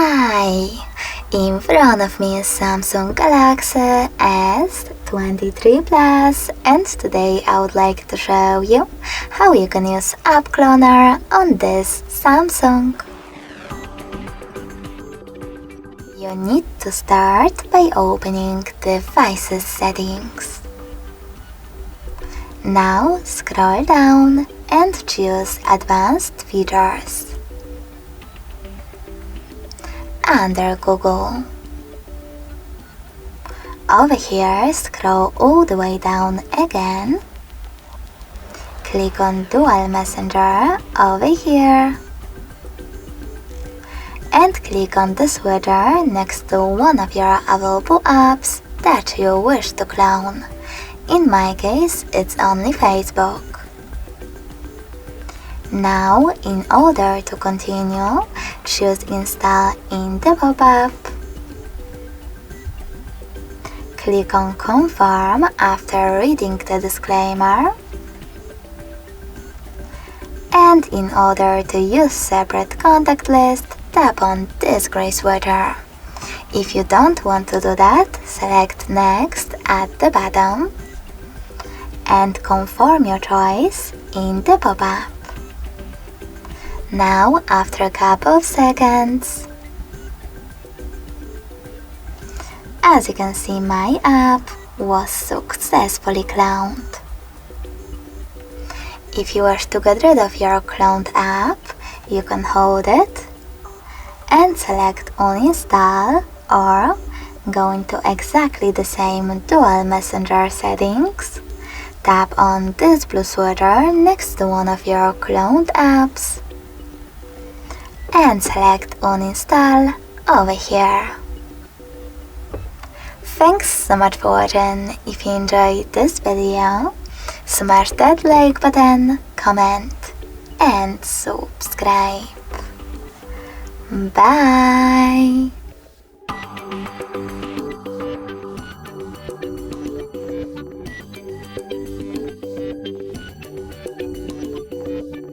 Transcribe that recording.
Hi! In front of me is Samsung Galaxy S23 Plus, and today I would like to show you how you can use App Cloner on this Samsung. You need to start by opening Devices Settings. Now scroll down and choose Advanced Features. Under Google. Over here, scroll all the way down again. Click on Dual Messenger over here. And click on the switcher next to one of your available apps that you wish to clone. In my case, it's only Facebook. Now, in order to continue, choose Install in the pop-up. Click on Confirm after reading the disclaimer. And in order to use separate contact list, tap on this gray sweater. If you don't want to do that, select Next at the bottom and confirm your choice in the pop-up. Now, after a couple of seconds, as you can see, my app was successfully cloned. If you wish to get rid of your cloned app, you can hold it and select Uninstall, or go into exactly the same Dual Messenger settings. Tap on this blue sweater next to one of your cloned apps and select Uninstall over here. Thanks so much for watching. If you enjoyed this video, smash that like button, comment and subscribe. Bye!